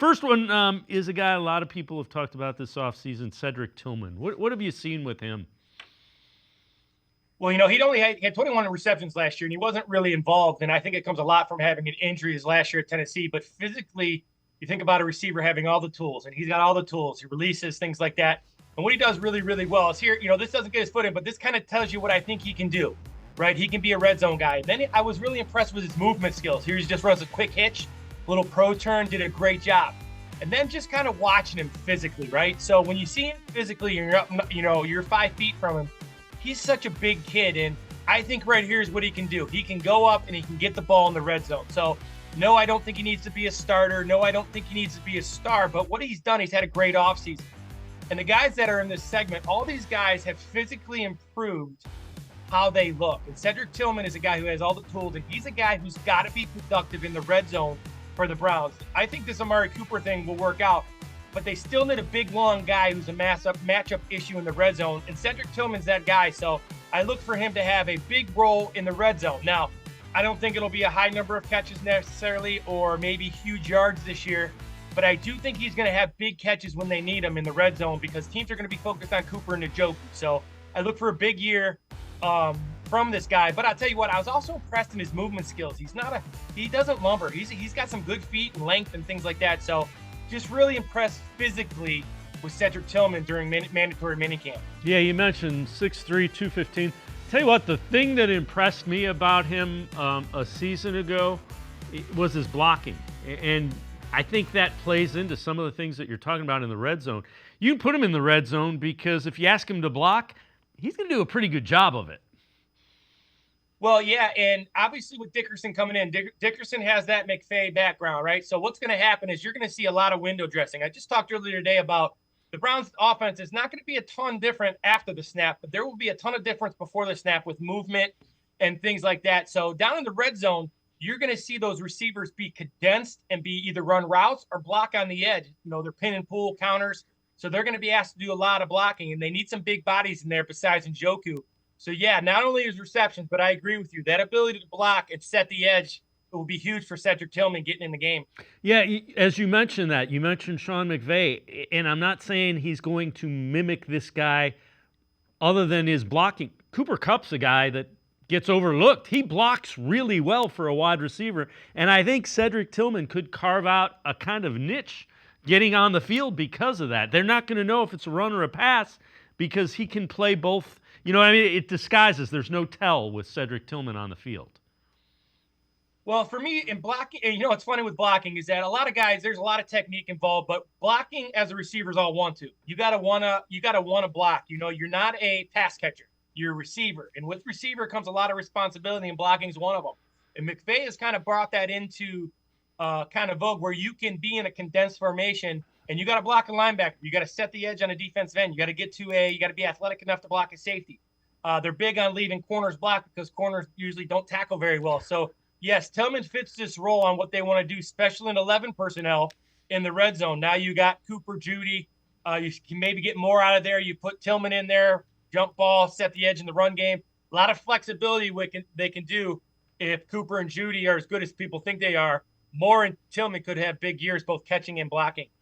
First one is a guy a lot of people have talked about this offseason, Cedric Tillman. What have you seen with him? Well, he'd only had 21 receptions last year, and he wasn't really involved. And I think it comes a lot from having an injury his last year at Tennessee. But physically, you think about a receiver having all the tools, and he's got all the tools. He releases things like that. And what he does really, really well is here, this doesn't get his foot in, but this kind of tells you what I think he can do, right? He can be a red zone guy. Then I was really impressed with his movement skills. Here he just runs a quick hitch, little pro turn, did a great job. And then just kind of watching him physically, right? So when you see him physically, you're up, you're 5 feet from him. He's such a big kid, and I think right here is what he can do. He can go up and he can get the ball in the red zone. So, no, I don't think he needs to be a starter. No, I don't think he needs to be a star. But what he's done, he's had a great offseason. And the guys that are in this segment, all these guys have physically improved how they look. And Cedric Tillman is a guy who has all the tools, and he's a guy who's got to be productive in the red zone for the Browns. I think this Amari Cooper thing will work out, but they still need a big, long guy who's a matchup issue in the red zone, and Cedric Tillman's that guy, so I look for him to have a big role in the red zone. Now, I don't think it'll be a high number of catches necessarily or maybe huge yards this year, but I do think he's going to have big catches when they need him in the red zone because teams are going to be focused on Cooper and Njoku. So I look for a big year from this guy. But I'll tell you what, I was also impressed in his movement skills. He doesn't lumber. He's got some good feet and length and things like that. So just really impressed physically with Cedric Tillman during mandatory minicamp. Yeah, you mentioned 6'3", 215. Tell you what, the thing that impressed me about him a season ago was his blocking. And I think that plays into some of the things that you're talking about in the red zone. You can put him in the red zone because if you ask him to block, he's going to do a pretty good job of it. Well, yeah, and obviously with Dickerson coming in, Dickerson has that McVay background, right? So what's going to happen is you're going to see a lot of window dressing. I just talked earlier today about the Browns' offense is not going to be a ton different after the snap, but there will be a ton of difference before the snap with movement and things like that. So down in the red zone, you're going to see those receivers be condensed and be either run routes or block on the edge. They're pin and pull counters. So they're going to be asked to do a lot of blocking, and they need some big bodies in there besides Njoku. So, yeah, not only his receptions, but I agree with you. That ability to block and set the edge will be huge for Cedric Tillman getting in the game. Yeah, as you mentioned that, you mentioned Sean McVay, and I'm not saying he's going to mimic this guy other than his blocking. Cooper Kupp's a guy that gets overlooked. He blocks really well for a wide receiver, and I think Cedric Tillman could carve out a kind of niche getting on the field because of that. They're not going to know if it's a run or a pass because he can play both. You know what I mean? It disguises. There's no tell with Cedric Tillman on the field. Well, for me, in blocking, and what's funny with blocking is that a lot of guys, there's a lot of technique involved, but blocking as a receiver is all want to. You gotta wanna block. You're not a pass catcher. You're a receiver. And with receiver comes a lot of responsibility, and blocking is one of them. And McVay has kind of brought that into kind of vogue where you can be in a condensed formation and you got to block a linebacker. You got to set the edge on a defensive end. You got to you got to be athletic enough to block a safety. They're big on leaving corners blocked because corners usually don't tackle very well. So, yes, Tillman fits this role on what they want to do, especially in 11 personnel in the red zone. Now you got Cooper, Judy. You can maybe get more out of there. You put Tillman in there, jump ball, set the edge in the run game. A lot of flexibility they can do if Cooper and Judy are as good as people think they are. Moore and Tillman could have big years both catching and blocking.